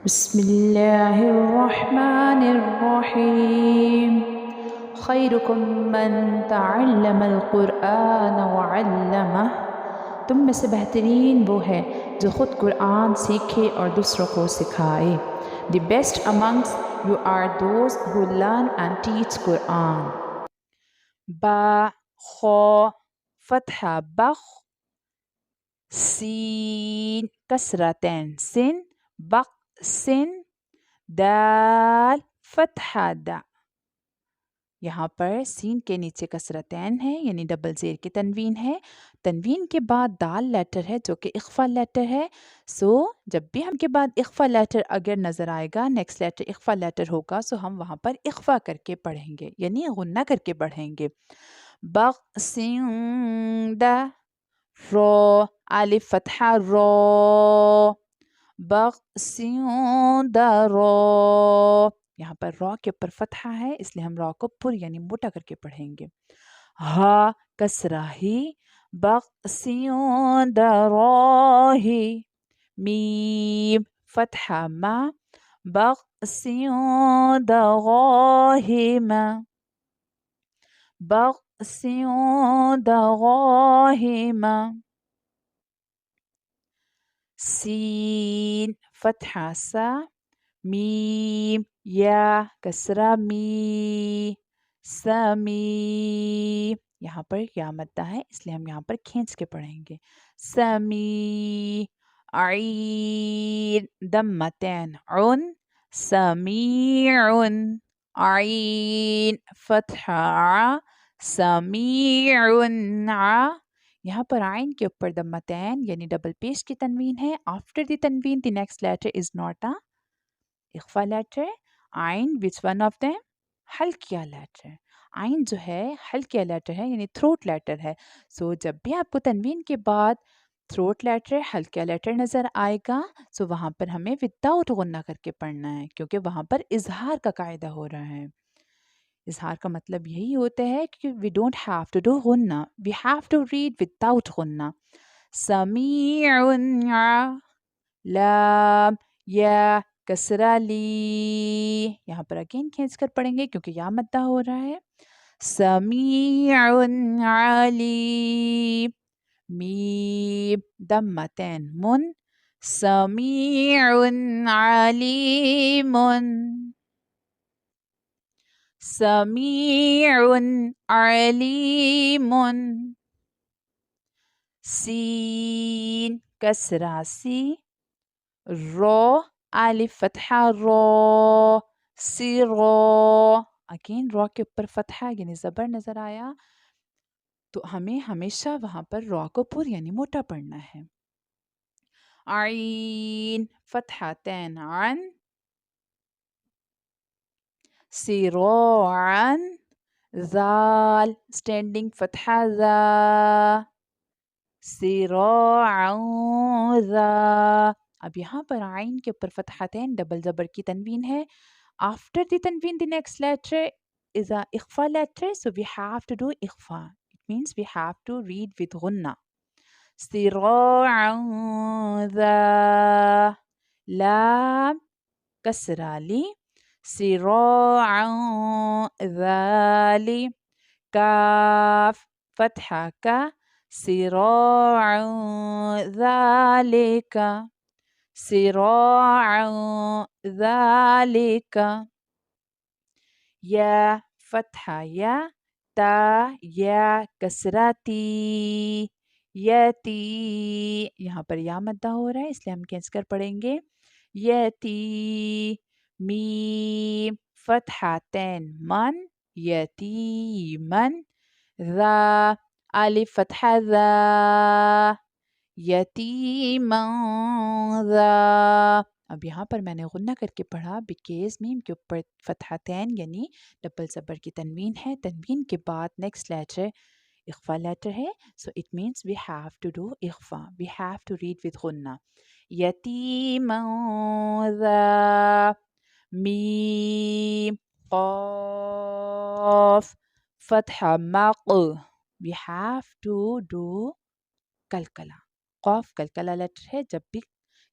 بسم الله الرحمن الرحیم خیرکم من تعلم القرآن وعلمہ، تم میں سے بہترین وہ ہے جو خود قرآن سیکھے اور دوسروں کو سکھائے. The best amongst you are those who learn and teach Quran. با خو فتحہ بخ، سین کسرتین سن، بق سن، دال فتحہ دا. یہاں پر سین کے نیچے کسرتین ہے یعنی ڈبل زیر کی تنوین ہے. تنوین کے بعد دال لیٹر ہے جو کہ اخفا لیٹر ہے. جب بھی ہم کے بعد اخفا لیٹر اگر نظر آئے گا، نیکسٹ لیٹر اخفا لیٹر ہوگا، ہم وہاں پر اخفا کر کے پڑھیں گے یعنی غنہ کر کے پڑھیں گے. بقسند رو، الف فتحہ رو، بقسند رو. یہاں پر را کے اوپر فتحہ ہے اس لیے ہم را کو پر یعنی موٹا کر کے پڑھیں گے. ہا کسرہ ہی، بقسند راہی. میم فتحہ ما، بقسند غاہما، بقسند غاہما. سین فتحہ سا، میم یا کسرہ می، سمی. یہاں پر یا مدہ ہے اس لیے ہم یہاں پر کھینچ کے پڑھیں گے. سمی. عین دمتین عن، سمیع. عین فتحہ ع، سمیع ع. یہاں پر عین کے اوپر دمتین یعنی ڈبل پیش کی تنوین ہے. آفٹر دی تنوین the next letter is not a اخفا لیٹر. عین which one of them؟ حلقیہ لیٹر. عین جو ہے حلقیہ لیٹر ہے یعنی تھروٹ لیٹر ہے. جب بھی آپ کو تنوین کے بعد تھروٹ لیٹر حلقیہ لیٹر نظر آئے گا وہاں پر ہمیں وداؤٹ غنہ کر کے پڑھنا ہے کیونکہ وہاں پر اظہار کا قاعدہ ہو رہا ہے. اظہار کا مطلب یہی ہوتا ہے کہ we don't have to do غنہ، we have to read without غنہ. سمیع ع، لام یا کسرہ لی. یہاں پر اگین کھینچ کر پڑھیں گے کیونکہ یا مدہ ہو رہا ہے. سمیع علیم. میم دمتین من، سمیع علیم. سمیع علیم. سین کسرہ سی، رو الف فتحہ رو، سیرو. اگین رو کے اوپر فتحہ یعنی زبر نظر آیا تو ہمیں ہمیشہ وہاں پر رو کو پر یعنی موٹا پڑھنا ہے. عین فتحتین عن، سراعا. ذال اسٹینڈنگ فتحہ ذا، سراعا ذا. اب یہاں پر عین کے اوپر فتحتین ڈبل زبر کی تنوین ہے. After the tanween, the next letter is a ikhfa letter, so we have to do ikhfa. It means we have to read with ghunna. صراعا ذا، لام كسرة لي، صراعا ذالي. كاف فتحة ك، صراعا ذلك، صراعا ذلك. یا فتحہ یا، تا یا کسرہ تی، یتی. یہاں پر یا مدہ ہو رہا ہے اس لیے ہم کھینچ کر پڑھیں گے. یتی. میم فتحتین من، یتیمن. ذا الف فتحہ ذا، یتیما ذا. اب یہاں پر میں نے غنہ کر کے پڑھا بیکیز میم کے اوپر فتحتین یعنی ڈبل زبر کی تنوین ہے. تنوین کے بعد نیکسٹ لیٹر اخفا لیٹر ہے. So it means we have to do اخفا. We have to read with غنہ. یتیما ذا. میم قاف فتحہ مق. We have to do کلکلہ. قاف کلکلہ لیٹر ہے. جب بھی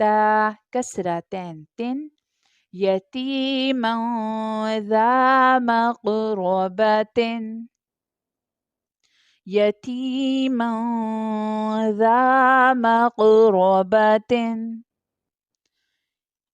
تا كسرتين تن، يتيما ذا مقربة، يتيما ذا مقربة.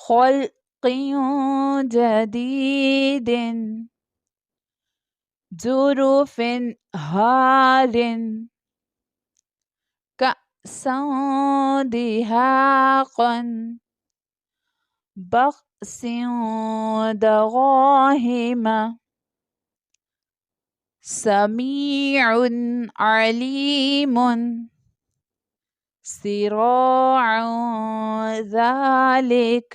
خلق جديد ظروف هار كأسا دهاقا بأس دراهم سميع عليم صراع ذلك